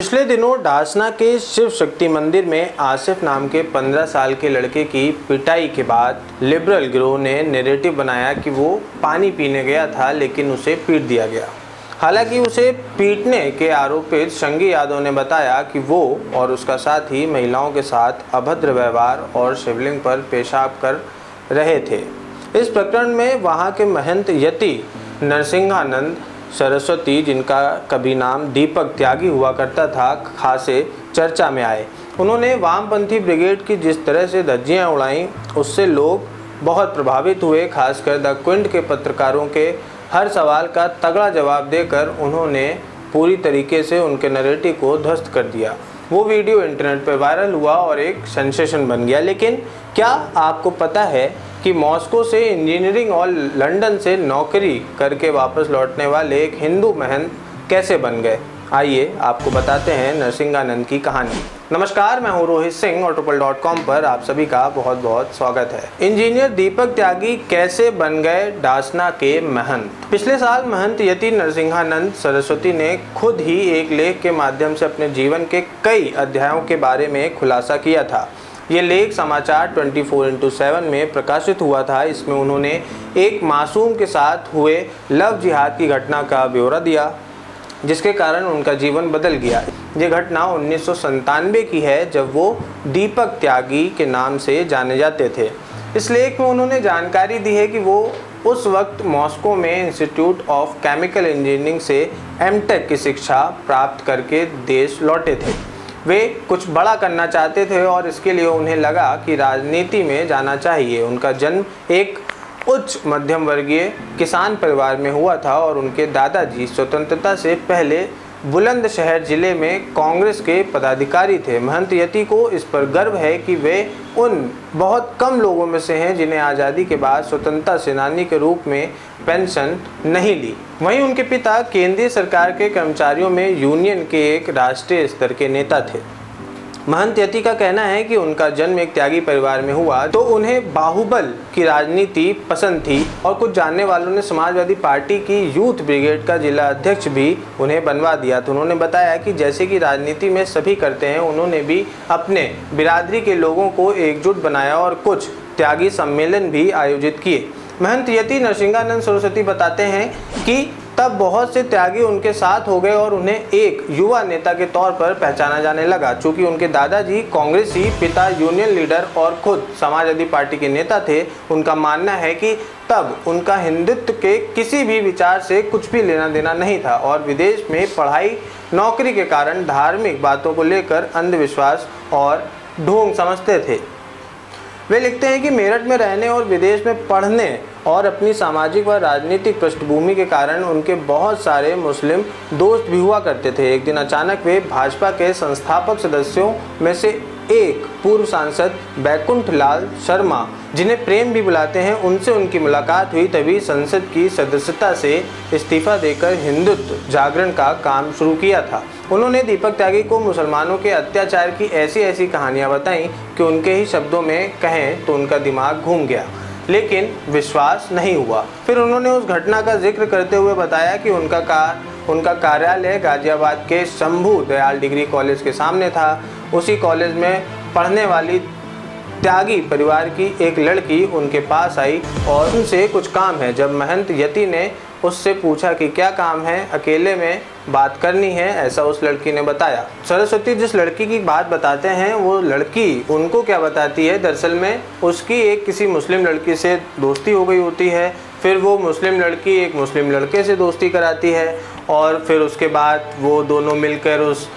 पिछले दिनों ढासना के शिव शक्ति मंदिर में आसिफ नाम के 15 साल के लड़के की पिटाई के बाद लिबरल गिरोह ने नैरेटिव बनाया कि वो पानी पीने गया था लेकिन उसे पीट दिया गया। हालांकि उसे पीटने के आरोपित शंगी यादव ने बताया कि वो और उसका साथी महिलाओं के साथ अभद्र व्यवहार और शिवलिंग पर पेशाब कर रहे थे। इस प्रकरण में वहां के महंत यति नरसिंहानंद सरस्वती, जिनका कभी नाम दीपक त्यागी हुआ करता था, खासे चर्चा में आए। उन्होंने वामपंथी ब्रिगेड की जिस तरह से धज्जियां उड़ाईं, उससे लोग बहुत प्रभावित हुए। खासकर द क्विंट के पत्रकारों के हर सवाल का तगड़ा जवाब देकर उन्होंने पूरी तरीके से उनके नैरेटिव को ध्वस्त कर दिया। वो वीडियो इंटरनेट पर वायरल हुआ और एक सेंसेशन बन गया। लेकिन क्या आपको पता है कि मॉस्को से इंजीनियरिंग और लंदन से नौकरी करके वापस लौटने वाले एक हिंदू महंत कैसे बन गए? आइए आपको बताते हैं नरसिंहानंद की कहानी। नमस्कार, मैं हूं रोहित सिंह और ट्रिपल.com पर आप सभी का बहुत बहुत स्वागत है। इंजीनियर दीपक त्यागी कैसे बन गए ढासना के महंत? पिछले साल महंत यति नरसिंहानंद सरस्वती ने खुद ही एक लेख के माध्यम से अपने जीवन के कई अध्यायों के बारे में खुलासा किया था। ये लेख समाचार 24x7 में प्रकाशित हुआ था। इसमें उन्होंने एक मासूम के साथ हुए लव जिहाद की घटना का ब्यौरा दिया, जिसके कारण उनका जीवन बदल गया। ये घटना 1997 की है, जब वो दीपक त्यागी के नाम से जाने जाते थे। इस लेख में उन्होंने जानकारी दी है कि वो उस वक्त मॉस्को में इंस्टीट्यूट ऑफ केमिकल इंजीनियरिंग से एमटेक की शिक्षा प्राप्त करके देश लौटे थे। वे कुछ बड़ा करना चाहते थे और इसके लिए उन्हें लगा कि राजनीति में जाना चाहिए। उनका जन्म एक उच्च मध्यम वर्गीय किसान परिवार में हुआ था और उनके दादाजी स्वतंत्रता से पहले बुलंदशहर जिले में कांग्रेस के पदाधिकारी थे। महंत यति को इस पर गर्व है कि वे उन बहुत कम लोगों में से हैं जिन्हें आज़ादी के बाद स्वतंत्रता सेनानी के रूप में पेंशन नहीं ली। वहीं उनके पिता केंद्रीय सरकार के कर्मचारियों में यूनियन के एक राष्ट्रीय स्तर के नेता थे। महंत यति का कहना है कि उनका जन्म एक त्यागी परिवार में हुआ तो उन्हें बाहुबल की राजनीति पसंद थी और कुछ जानने वालों ने समाजवादी पार्टी की यूथ ब्रिगेड का जिला अध्यक्ष भी उन्हें बनवा दिया। तो उन्होंने बताया कि जैसे कि राजनीति में सभी करते हैं, उन्होंने भी अपने बिरादरी के लोगों को एकजुट बनाया और कुछ त्यागी सम्मेलन भी आयोजित किए। महंत यति नरसिंहानंद सरस्वती बताते हैं कि तब बहुत से त्यागी उनके साथ हो गए और उन्हें एक युवा नेता के तौर पर पहचाना जाने लगा। चूँकि उनके दादाजी कांग्रेसी, पिता यूनियन लीडर और खुद समाजवादी पार्टी के नेता थे, उनका मानना है कि तब उनका हिंदुत्व के किसी भी विचार से कुछ भी लेना देना नहीं था और विदेश में पढ़ाई नौकरी के कारण धार्मिक बातों को लेकर अंधविश्वास और ढोंग समझते थे। वे लिखते हैं कि मेरठ में रहने और विदेश में पढ़ने और अपनी सामाजिक व राजनीतिक पृष्ठभूमि के कारण उनके बहुत सारे मुस्लिम दोस्त भी हुआ करते थे। एक दिन अचानक वे भाजपा के संस्थापक सदस्यों में से एक पूर्व सांसद बैकुंठ लाल शर्मा, जिन्हें प्रेम भी बुलाते हैं, उनसे उनकी मुलाकात हुई। तभी संसद की सदस्यता से इस्तीफा देकर हिंदुत्व जागरण का काम शुरू किया था। उन्होंने दीपक त्यागी को मुसलमानों के अत्याचार की ऐसी ऐसी कहानियां बताईं कि उनके ही शब्दों में कहें तो उनका दिमाग घूम गया, लेकिन विश्वास नहीं हुआ। फिर उन्होंने उस घटना का जिक्र करते हुए बताया कि उनका कार्यालय गाजियाबाद के शंभू दयाल डिग्री कॉलेज के सामने था। उसी कॉलेज में पढ़ने वाली त्यागी परिवार की एक लड़की उनके पास आई और उनसे कुछ काम है। जब महंत यति ने उससे पूछा कि क्या काम है, अकेले में बात करनी है, ऐसा उस लड़की ने बताया। सरस्वती जिस लड़की की बात बताते हैं, वो लड़की उनको क्या बताती है, दरअसल में उसकी एक किसी मुस्लिम लड़की से दोस्ती हो गई होती है। फिर वो मुस्लिम लड़की एक मुस्लिम लड़के से दोस्ती कराती है और फिर उसके बाद वो दोनों मिलकर उस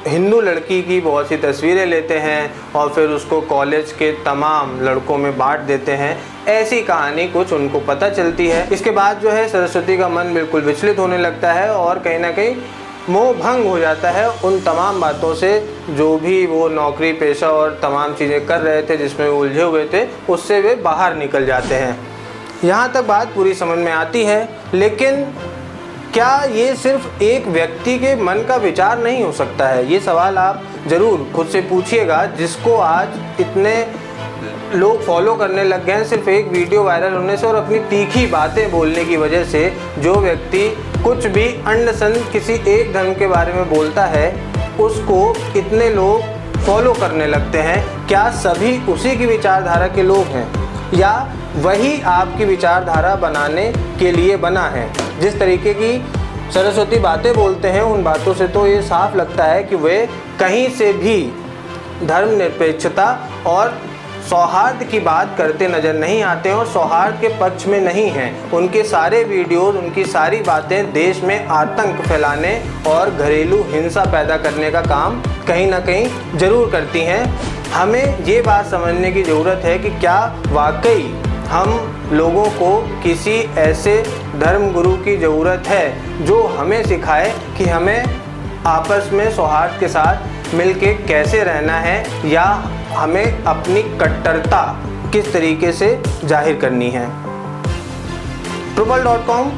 हिंदू लड़की की बहुत सी तस्वीरें लेते हैं और फिर उसको कॉलेज के तमाम लड़कों में बांट देते हैं। ऐसी कहानी कुछ उनको पता चलती है। इसके बाद जो है सरस्वती का मन बिल्कुल विचलित होने लगता है और कहीं ना कहीं मोह भंग हो जाता है उन तमाम बातों से, जो भी वो नौकरी पेशा और तमाम चीज़ें कर रहे थे जिसमें वो उलझे हुए थे, उससे वे बाहर निकल जाते हैं। यहाँ तक बात पूरी समझ में आती है, लेकिन क्या ये सिर्फ एक व्यक्ति के मन का विचार नहीं हो सकता है? ये सवाल आप ज़रूर खुद से पूछिएगा, जिसको आज इतने लोग फॉलो करने लग गए हैं सिर्फ एक वीडियो वायरल होने से और अपनी तीखी बातें बोलने की वजह से। जो व्यक्ति कुछ भी अंडसन किसी एक धर्म के बारे में बोलता है उसको इतने लोग फॉलो करने लगते हैं, क्या सभी उसी की विचारधारा के लोग हैं या वही आपकी विचारधारा बनाने के लिए बना है? जिस तरीके की सरस्वती बातें बोलते हैं उन बातों से तो ये साफ लगता है कि वे कहीं से भी धर्मनिरपेक्षता और सौहार्द की बात करते नज़र नहीं आते हैं और सौहार्द के पक्ष में नहीं हैं। उनके सारे वीडियोज़, उनकी सारी बातें देश में आतंक फैलाने और घरेलू हिंसा पैदा करने का काम कहीं ना कहीं ज़रूर करती हैं। हमें ये बात समझने की ज़रूरत है कि क्या वाकई हम लोगों को किसी ऐसे धर्म गुरु की ज़रूरत है जो हमें सिखाए कि हमें आपस में सौहार्द के साथ मिलके कैसे रहना है या हमें अपनी कट्टरता किस तरीके से जाहिर करनी है। Propal.com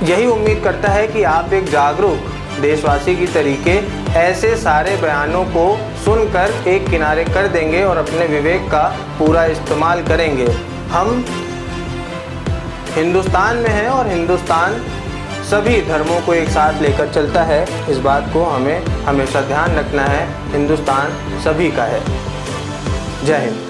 यही उम्मीद करता है कि आप एक जागरूक देशवासी की तरीके ऐसे सारे बयानों को सुनकर एक किनारे कर देंगे और अपने विवेक का पूरा इस्तेमाल करेंगे। हम हिंदुस्तान में हैं और हिंदुस्तान सभी धर्मों को एक साथ लेकर चलता है। इस बात को हमें हमेशा ध्यान रखना है। हिंदुस्तान सभी का है। जय हिंद।